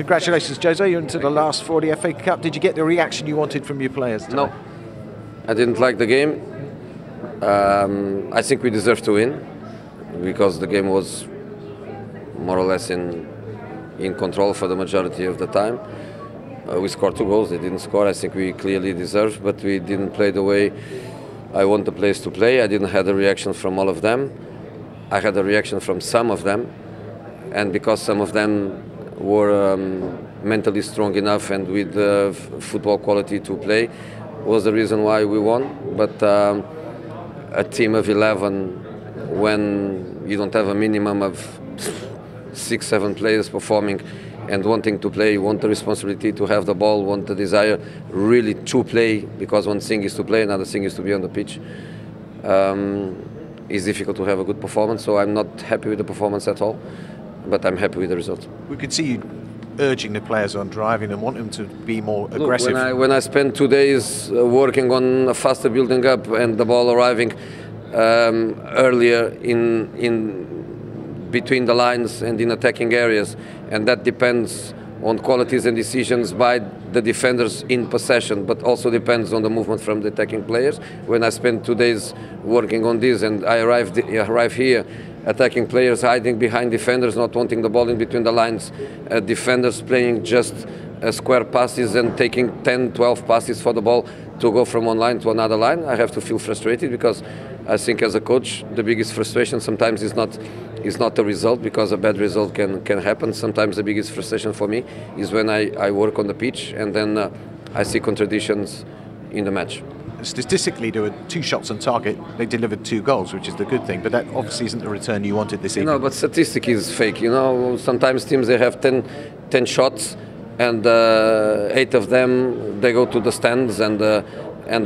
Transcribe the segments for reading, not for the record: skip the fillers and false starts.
Congratulations, Jose. You're into the last 4 of the FA Cup. Did you get the reaction you wanted from your players today? No. I didn't like the game. I think we deserved to win because the game was more or less in control for the majority of the time. We scored 2 goals. They didn't score. I think we clearly deserved, but we didn't play the way I want the players to play. I didn't have a reaction from all of them. I had a reaction from some of them, and because some of them were mentally strong enough and with football quality to play, was the reason why we won. But a team of 11, when you don't have a minimum of 6-7 players performing and wanting to play, want the responsibility to have the ball, want the desire really to play, because one thing is to play, another thing is to be on the pitch. It's difficult to have a good performance, so I'm not happy with the performance at all, but I'm happy with the result. We could see you urging the players on, driving them, want them to be more aggressive. Look, when I spent 2 days working on a faster building up and the ball arriving earlier in between the lines and in attacking areas, and that depends on qualities and decisions by the defenders in possession, but also depends on the movement from the attacking players. When I spent 2 days working on this and I arrive here, attacking players hiding behind defenders, not wanting the ball in between the lines, defenders playing just square passes and taking 10-12 passes for the ball to go from one line to another line, I have to feel frustrated, because I think as a coach the biggest frustration sometimes is not the result, because a bad result can happen. Sometimes the biggest frustration for me is when I work on the pitch and then I see contradictions in the match. Statistically, there were 2 shots on target. They delivered 2 goals, which is the good thing. But that obviously isn't the return you wanted this evening. No, but statistic is fake. You know, sometimes teams, they have 10 shots, and 8 of them they go to the stands, and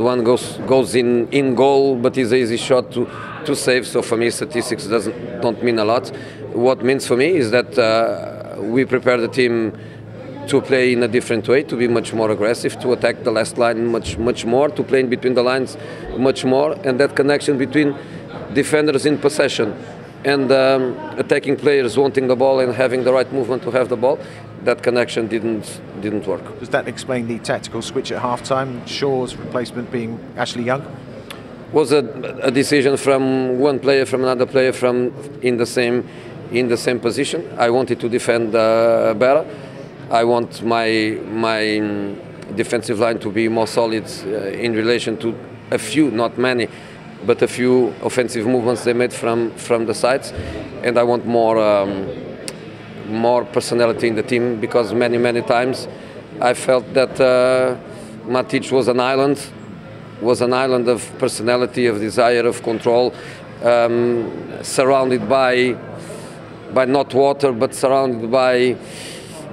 one goes in goal, but is an easy shot to save. So for me, statistics don't mean a lot. What means for me is that we prepare the team to play in a different way, to be much more aggressive, to attack the last line much more, to play in between the lines much more, and that connection between defenders in possession and attacking players wanting the ball and having the right movement to have the ball, that connection didn't work. Does that explain the tactical switch at half-time, Shaw's replacement being Ashley Young? Was a decision from one player, from another player, from in the same position. I wanted to defend better. I want my defensive line to be more solid in relation to a few, not many, but a few offensive movements they made from the sides, and I want more personality in the team, because many times I felt that Matic was an island of personality, of desire, of control, surrounded by not water, but surrounded by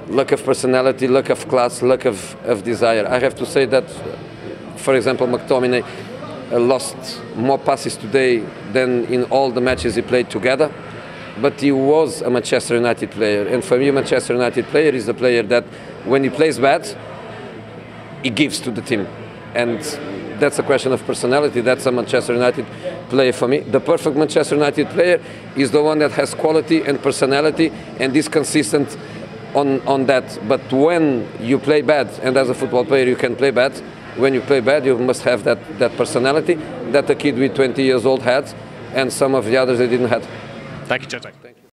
lack of personality, lack of class, lack of desire. I have to say that, for example, McTominay lost more passes today than in all the matches he played together, but he was a Manchester United player, and for me, a Manchester United player is a player that when he plays bad, he gives to the team, and that's a question of personality. That's a Manchester United player for me. The perfect Manchester United player is the one that has quality and personality and is consistent on that. But when you play bad, and as a football player you can play bad, when you play bad you must have that personality that a kid with 20 years old had, and some of the others they didn't have. Thank you, Jose. Thank you.